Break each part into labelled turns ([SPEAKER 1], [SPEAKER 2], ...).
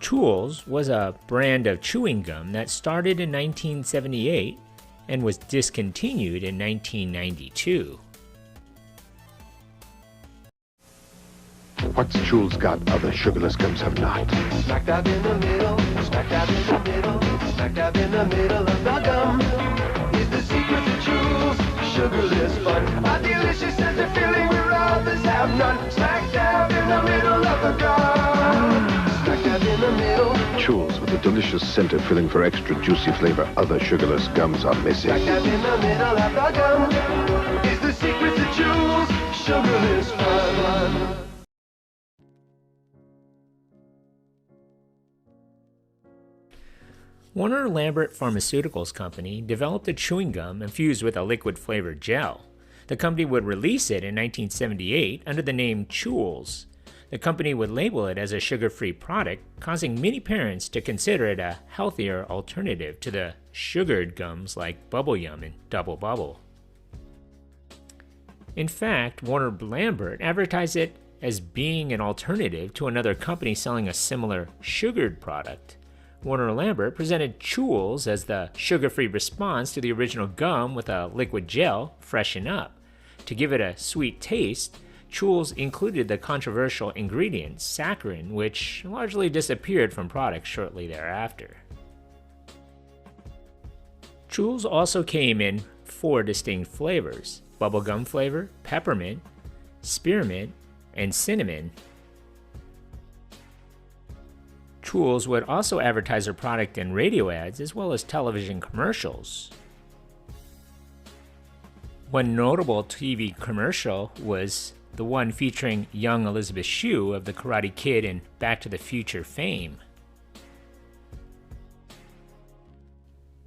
[SPEAKER 1] Chewels was a brand of chewing gum that started in 1978 and was discontinued in 1992.
[SPEAKER 2] What's Chewels got other sugarless gums have not?
[SPEAKER 3] Smack dab in the middle, smack dab in the middle, smack dab in the middle of the gum is the secret to Chewels, sugarless fun. A delicious sense of feeling where others have none. Smack dab in the middle of the gum. Smack dab in the middle.
[SPEAKER 2] Chewels with a delicious center filling for extra juicy flavor other sugarless gums are missing.
[SPEAKER 3] Smack dab in the middle of the gum is the secret to Chewels, sugarless fun.
[SPEAKER 1] Warner Lambert Pharmaceuticals Company developed a chewing gum infused with a liquid-flavored gel. The company would release it in 1978 under the name Chewels. The company would label it as a sugar-free product, causing many parents to consider it a healthier alternative to the sugared gums like Bubblegum and Double Bubble. In fact, Warner Lambert advertised it as being an alternative to another company selling a similar sugared product. Warner Lambert presented Chewels as the sugar-free response to the original gum with a liquid gel, Freshen Up. To give it a sweet taste, Chewels included the controversial ingredient saccharin, which largely disappeared from products shortly thereafter. Chewels also came in 4 distinct flavors: bubblegum flavor, peppermint, spearmint, and cinnamon. Chewels would also advertise their product in radio ads as well as television commercials. One notable TV commercial was the one featuring young Elizabeth Shue of the Karate Kid and Back to the Future fame.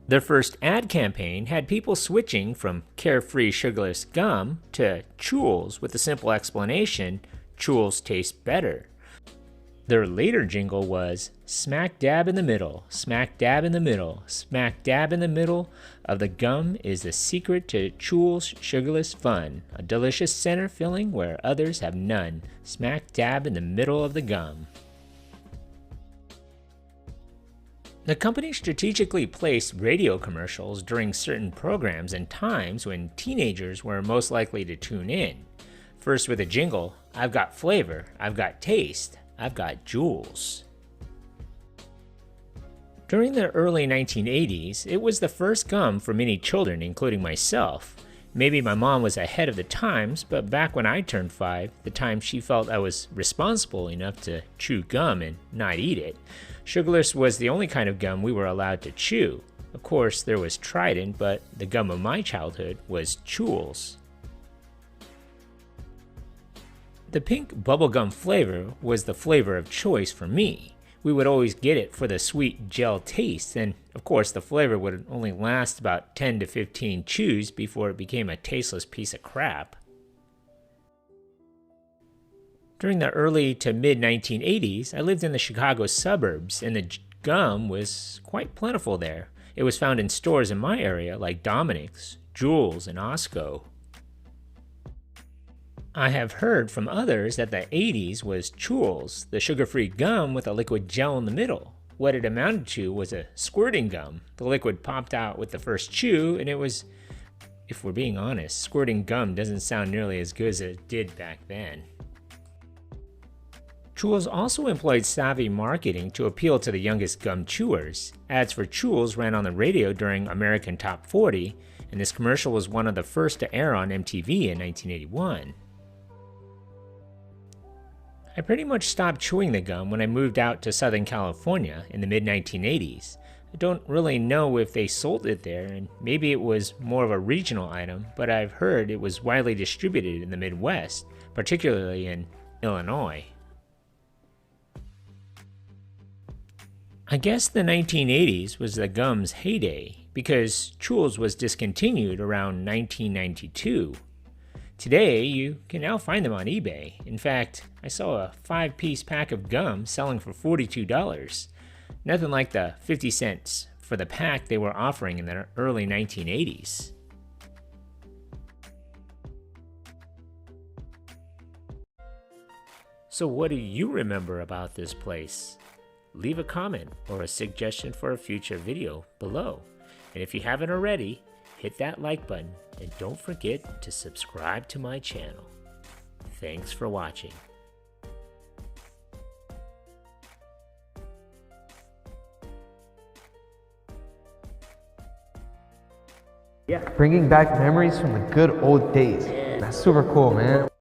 [SPEAKER 1] Their first ad campaign had people switching from carefree sugarless gum to Chewels with the simple explanation, Chewels tastes better. Their later jingle was, smack dab in the middle, smack dab in the middle, smack dab in the middle of the gum is the secret to Chewels sugarless fun, a delicious center filling where others have none, smack dab in the middle of the gum. The company strategically placed radio commercials during certain programs and times when teenagers were most likely to tune in. First with a jingle, I've got flavor, I've got taste, I've got Chewels. During the early 1980s, it was the first gum for many children, including myself. Maybe my mom was ahead of the times, but back when I turned 5, the time she felt I was responsible enough to chew gum and not eat it, sugarless was the only kind of gum we were allowed to chew. Of course, there was Trident, but the gum of my childhood was Chewels. The pink bubblegum flavor was the flavor of choice for me. We would always get it for the sweet gel taste, and of course the flavor would only last about 10 to 15 chews before it became a tasteless piece of crap. During the early to mid-1980s, I lived in the Chicago suburbs, and the gum was quite plentiful there. It was found in stores in my area like Dominic's, Chewels, and Osco. I have heard from others that the 80s was Chewels, the sugar-free gum with a liquid gel in the middle. What it amounted to was a squirting gum. The liquid popped out with the first chew, and it was, if we're being honest, squirting gum doesn't sound nearly as good as it did back then. Chewels also employed savvy marketing to appeal to the youngest gum chewers. Ads for Chewels ran on the radio during American Top 40, and this commercial was one of the first to air on MTV in 1981. I pretty much stopped chewing the gum when I moved out to Southern California in the mid-1980s. I don't really know if they sold it there, and maybe it was more of a regional item, but I've heard it was widely distributed in the Midwest, particularly in Illinois. I guess the 1980s was the gum's heyday, because Chewels was discontinued around 1992. Today, you can now find them on eBay. In fact, I saw a 5-piece pack of gum selling for $42. Nothing like the 50 cents for the pack they were offering in the early 1980s. So what do you remember about this place? leave a comment or a suggestion for a future video below. And if you haven't already, hit that like button and don't forget to subscribe to my channel. Thanks for watching.
[SPEAKER 4] Bringing back memories from the good old days. That's super cool, man.